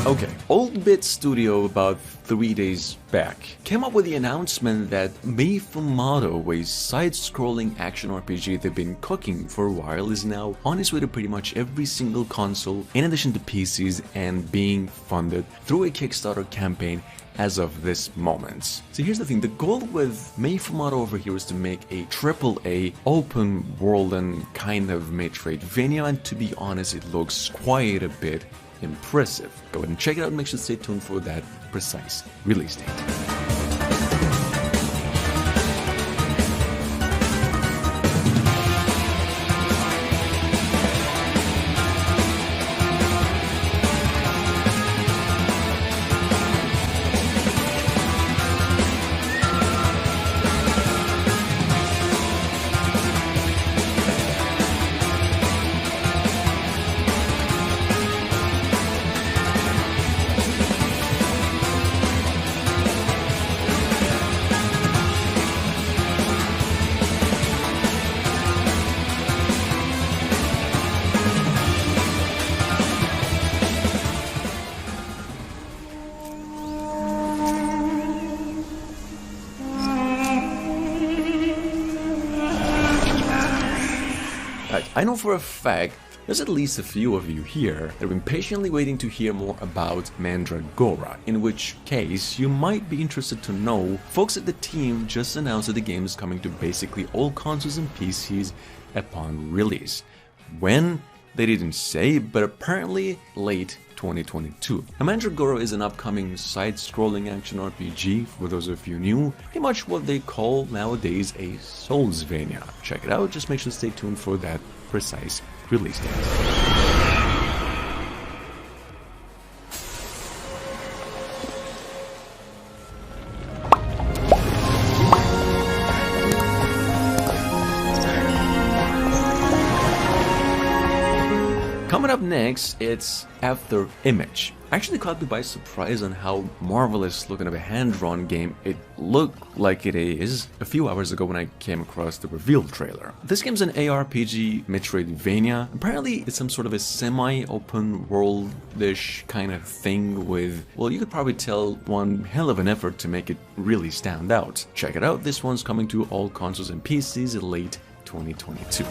Okay, Old Bit Studio about 3 days back came up with the announcement that Metroidvania, a side-scrolling action RPG they've been cooking for a while, is now on its way to pretty much every single console in addition to PCs and being funded through a Kickstarter campaign as of this moment. So here's the thing, the goal with Metroidvania over here is to make a AAA open world and kind of Metroidvania, and to be honest, it looks quite a bit impressive. Go ahead and check it out and make sure to stay tuned for that precise release date. I know for a fact there's at least a few of you here that have been patiently waiting to hear more about Mandragora, in which case you might be interested to know folks at the team just announced that the game is coming to basically all consoles and PCs upon release. When? They didn't say, but apparently late 2022. Now, Mandragora is an upcoming side-scrolling action RPG, for those of you new, pretty much what they call nowadays a Soulsvania. Check it out, just make sure to stay tuned for that precise release date. Coming up next, it's After Image. Actually caught me by surprise on how marvelous looking of a hand-drawn game it looked like it is a few hours ago when I came across the reveal trailer. This game's an ARPG Metroidvania. Apparently it's some sort of a semi-open world-ish kind of thing with, well, you could probably tell, one hell of an effort to make it really stand out. Check it out, this one's coming to all consoles and PCs in late 2022.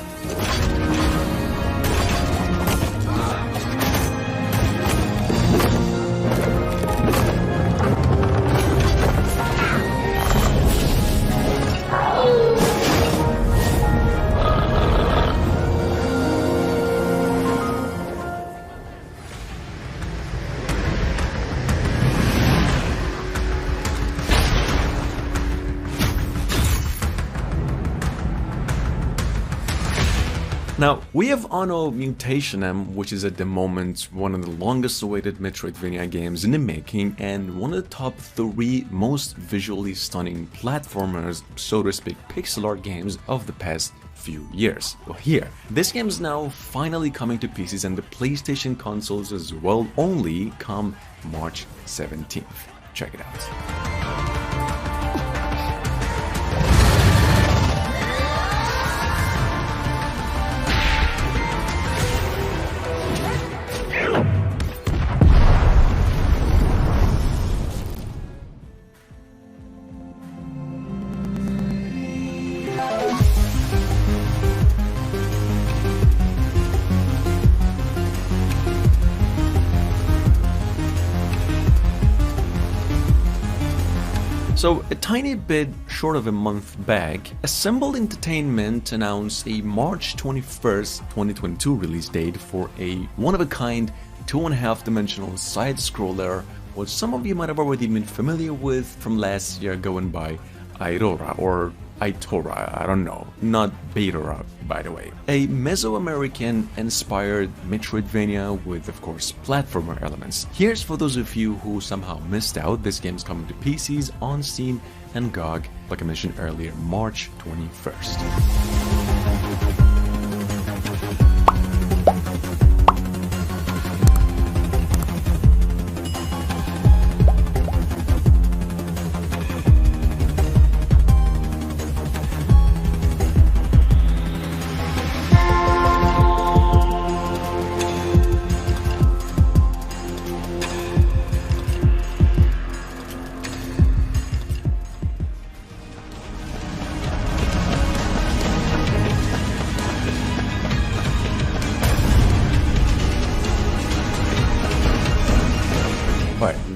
Now, we have Anno Mutationem, which is at the moment one of the longest awaited Metroidvania games in the making and one of the top 3 most visually stunning platformers, so to speak, pixel art games of the past few years. Well, here, this game is now finally coming to PCs and the PlayStation consoles as well, only come March 17th. Check it out. So, a tiny bit short of a month back, Assembled Entertainment announced a March 21st, 2022 release date for a one-of-a-kind 2.5-dimensional side-scroller, which some of you might have already been familiar with from last year going by Aurora or Aitora, I don't know, not Beatora, by the way. A Mesoamerican inspired Metroidvania with, of course, platformer elements. Here's for those of you who somehow missed out, this game's coming to PCs on Steam and GOG, like I mentioned earlier, March 21st.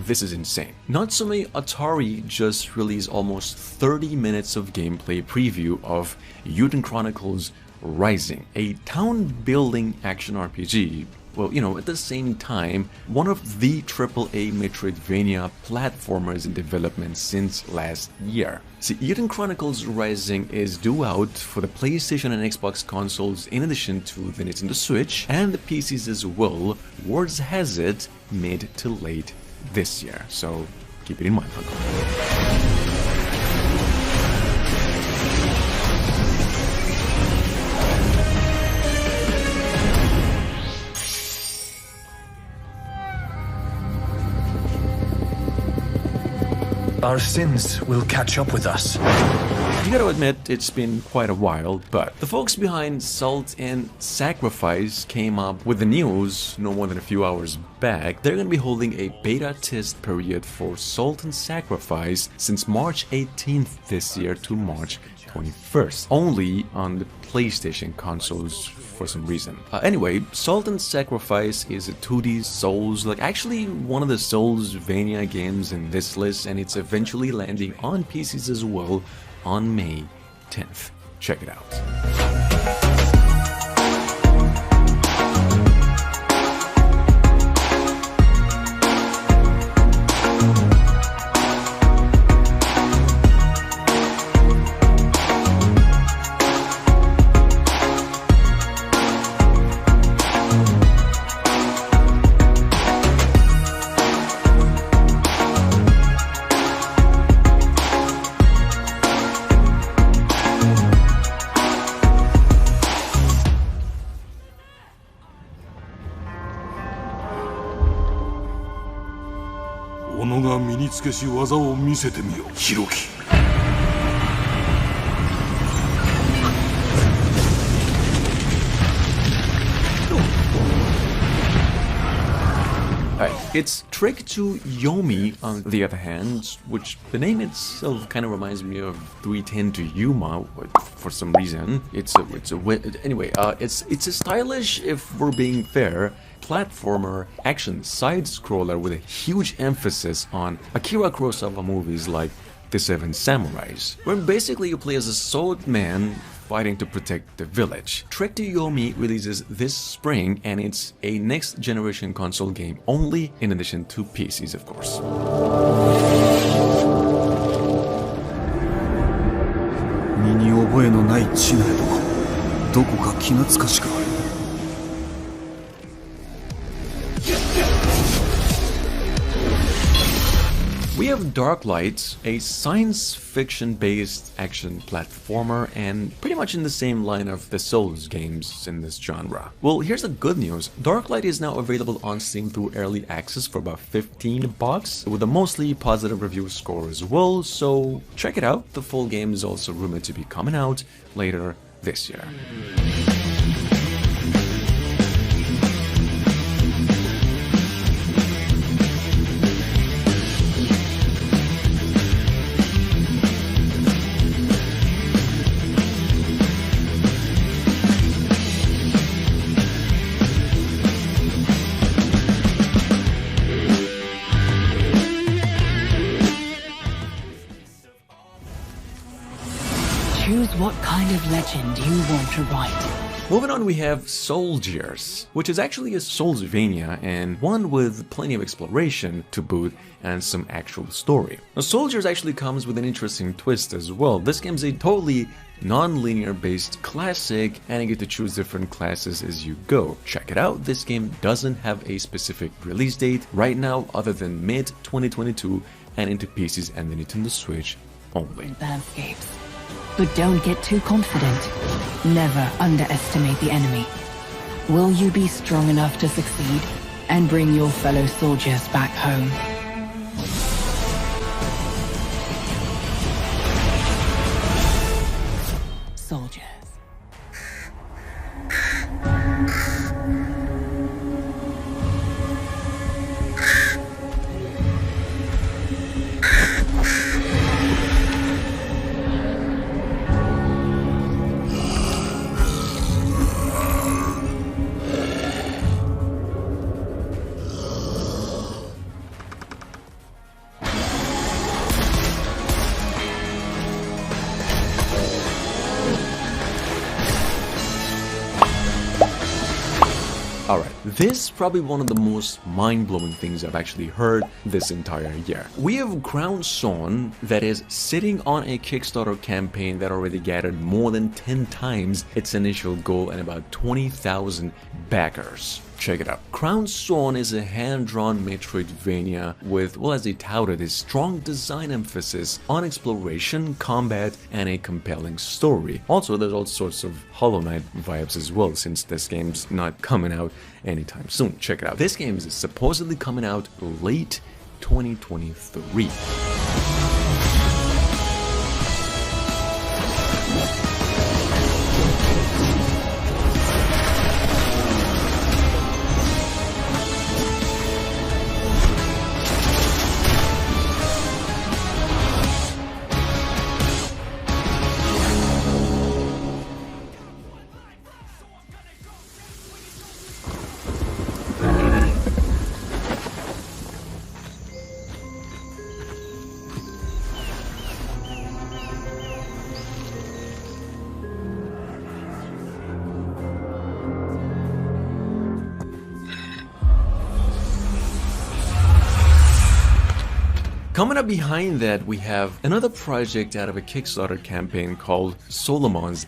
this is insane. Natsume Atari just released almost 30 minutes of gameplay preview of Yuden Chronicles Rising, a town-building action RPG. Well, you know, at the same time, one of the AAA Metroidvania platformers in development since last year. See, Yuden Chronicles Rising is due out for the PlayStation and Xbox consoles in addition to the Nintendo Switch and the PCs as well. Words has it mid to late this year, so keep it in mind, folks. Our sins will catch up with us. You gotta admit, it's been quite a while, but the folks behind Salt and Sacrifice came up with the news no more than a few hours back. They're gonna be holding a beta test period for Salt and Sacrifice since March 18th this year to March 21st, only on the PlayStation consoles for some reason. Anyway, Salt and Sacrifice is a 2D Souls, like actually one of the Soulsvania games in this list, and it's eventually landing on PCs as well on May 10th. Check it out. It's Trick to Yomi on the other hand, which the name itself kind of reminds me of 310 to Yuma for some reason. It's a stylish, if we're being fair, platformer action side-scroller with a huge emphasis on Akira Kurosawa movies like The Seven Samurais, where basically you play as a sword man fighting to protect the village. Trek to Yomi releases this spring, and it's a next-generation console game only, in addition to PCs, of course. We have Darklight, a science fiction-based action platformer, and pretty much in the same line of the Souls games in this genre. Well, here's the good news. Darklight is now available on Steam through early access for about $15, with a mostly positive review score as well, so check it out. The full game is also rumored to be coming out later this year. Choose what kind of legend you want to write. Moving on, we have Soldiers, which is actually a Soulsvania and one with plenty of exploration to boot and some actual story. Now, Soldiers actually comes with an interesting twist as well. This game is a totally non-linear based classic, and you get to choose different classes as you go. Check it out. This game doesn't have a specific release date right now other than mid-2022 and into PCs and the Nintendo Switch only. Landscapes. But don't get too confident. Never underestimate the enemy. Will you be strong enough to succeed and bring your fellow soldiers back home? Soldiers. This is probably one of the most mind-blowing things I've actually heard this entire year. We have Crown Sworn that is sitting on a Kickstarter campaign that already gathered more than 10 times its initial goal and about 20,000 backers. Check it out. Crown Sworn is a hand-drawn Metroidvania with, well, as they touted, a strong design emphasis on exploration, combat, and a compelling story. Also, there's all sorts of Hollow Knight vibes as well, since this game's not coming out anytime soon. Check it out. This game is supposedly coming out late 2023. Coming up behind that, we have another project out of a Kickstarter campaign called Solomon's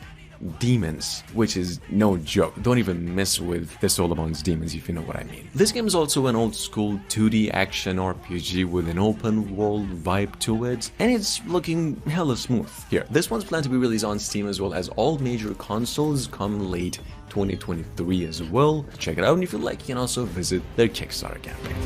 Demons, which is no joke. Don't even mess with the Solomon's Demons if you know what I mean. This game is also an old school 2D action RPG with an open world vibe to it, and it's looking hella smooth here. This one's planned to be released on Steam as well as all major consoles come late 2023 as well. Check it out, and if you like, you can also visit their Kickstarter campaign.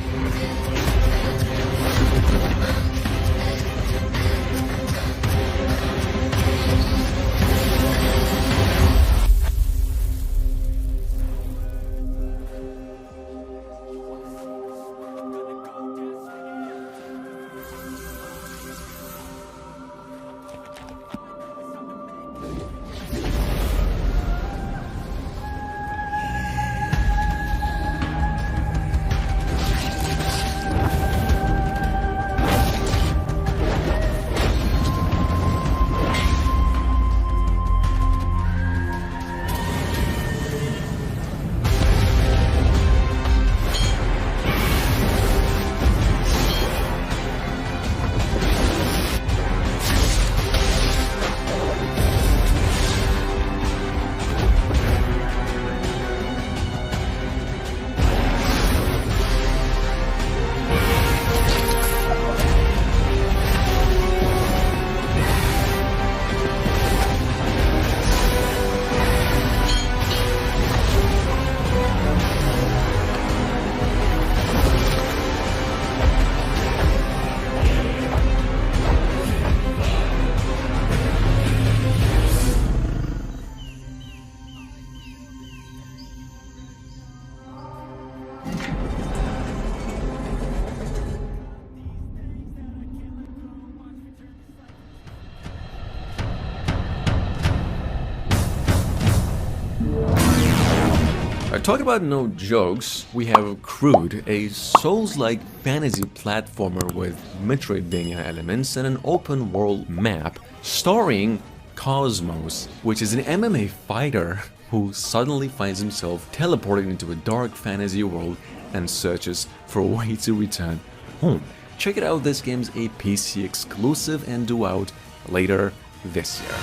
Talk about no jokes, we have Crude, a Souls-like fantasy platformer with Metroidvania elements and an open world map, starring Cosmos, which is an MMA fighter who suddenly finds himself teleported into a dark fantasy world and searches for a way to return home. Check it out, this game's a PC exclusive and due out later this year.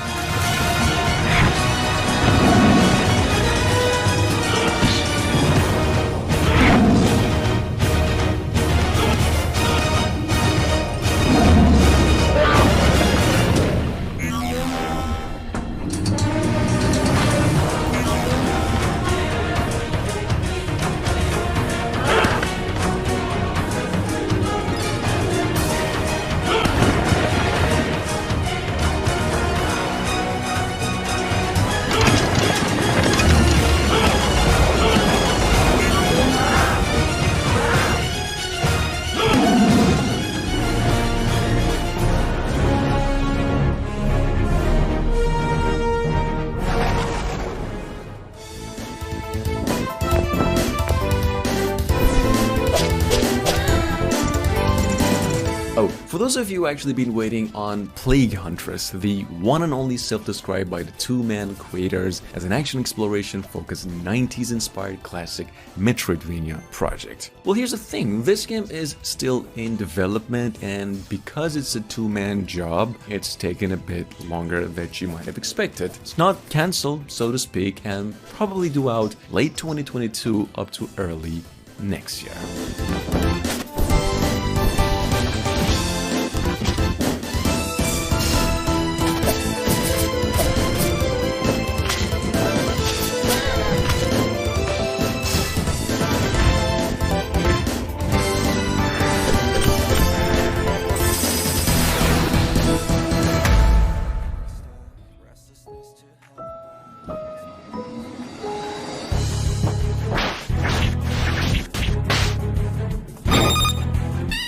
for those of you who actually been waiting on Plague Huntress, the one and only self-described by the two-man creators as an action exploration focused 90s inspired classic Metroidvania project. Well, here's the thing, this game is still in development, and because it's a two-man job, it's taken a bit longer than you might have expected. It's not cancelled, so to speak, and probably due out late 2022 up to early next year.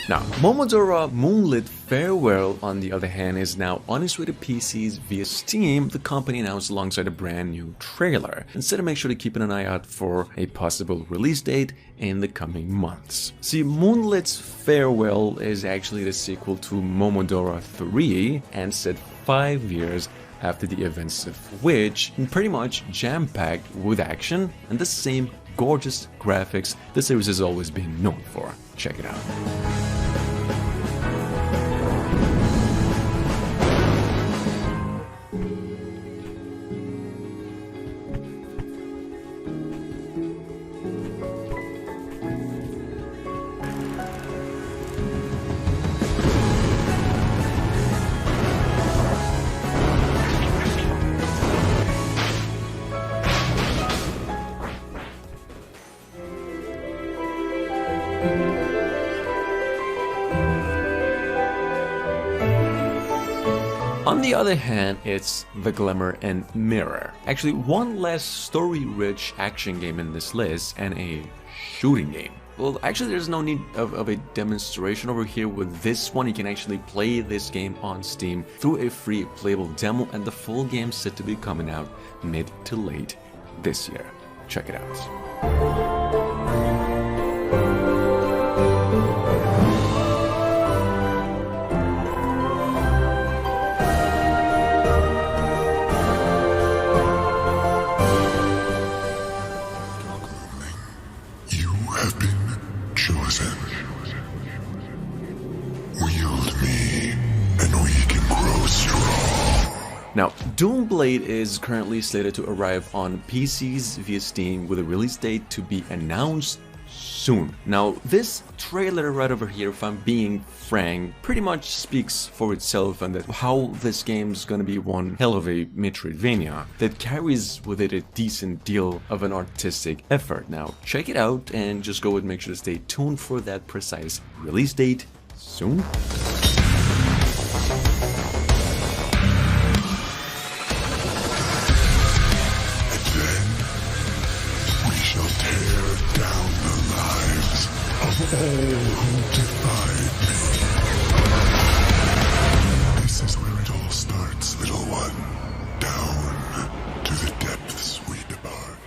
Now, Momodora Moonlit Farewell, on the other hand, is now on its way to PCs via Steam, the company announced alongside a brand new trailer. Instead, make sure to keep an eye out for a possible release date in the coming months. See, Moonlit Farewell is actually the sequel to Momodora 3 and set 5 years after the events of which, and pretty much jam-packed with action and the same gorgeous graphics the series has always been known for. Check it out. On the other hand, it's The Glimmer and Mirror. Actually, one less story-rich action game in this list and a shooting game. Well, actually there's no need of a demonstration over here with this one. You can actually play this game on Steam through a free playable demo, and the full game's set to be coming out mid to late this year. Check it out. Now, Doomblade is currently slated to arrive on PCs via Steam with a release date to be announced soon. Now, this trailer right over here, if I'm being frank, pretty much speaks for itself, and that how this game's gonna be one hell of a Metroidvania that carries with it a decent deal of an artistic effort. Now, check it out and just go and make sure to stay tuned for that precise release date soon. All who defied me. This is where it all starts, little one. Down to the depths we depart.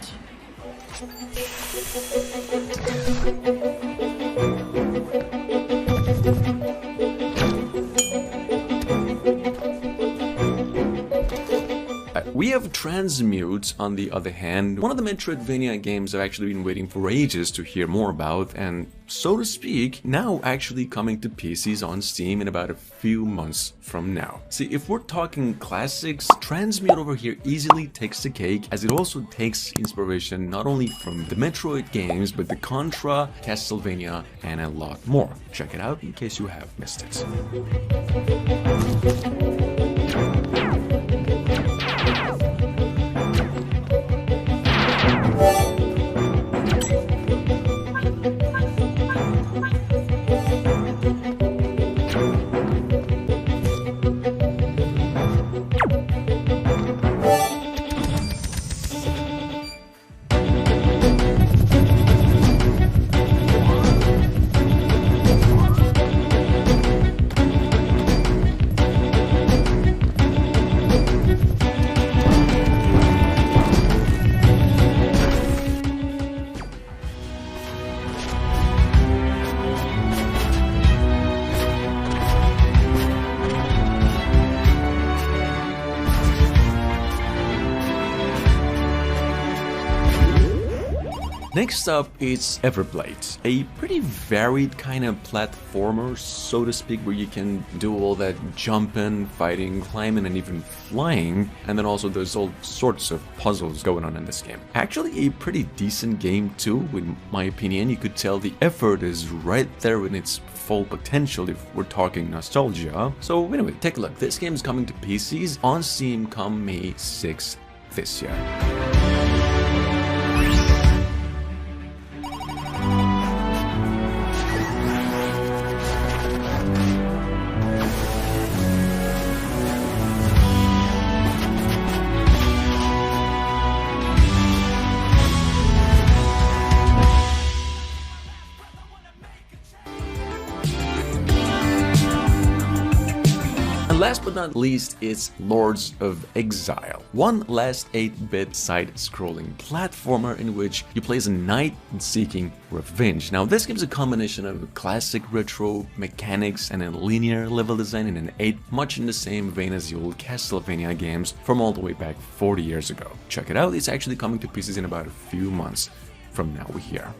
We have Transmute, on the other hand, one of the Metroidvania games I've actually been waiting for ages to hear more about, and so to speak, now actually coming to PCs on Steam in about a few months from now. See, if we're talking classics, Transmute over here easily takes the cake, as it also takes inspiration not only from the Metroid games, but the Contra, Castlevania, and a lot more. Check it out in case you have missed it. Next up is Everblade, a pretty varied kind of platformer, so to speak, where you can do all that jumping, fighting, climbing, and even flying, and then also there's all sorts of puzzles going on in this game. Actually a pretty decent game too, in my opinion. You could tell the effort is right there in its full potential if we're talking nostalgia. So anyway, take a look. This game is coming to PCs on Steam come May 6th this year. And last but not least is Lords of Exile, one last 8-bit side-scrolling platformer in which you play as a knight seeking revenge. Now this gives a combination of classic retro mechanics and a linear level design in an 8, much in the same vein as the old Castlevania games from all the way back 40 years ago. Check it out, it's actually coming to pieces in about a few months from now we hear.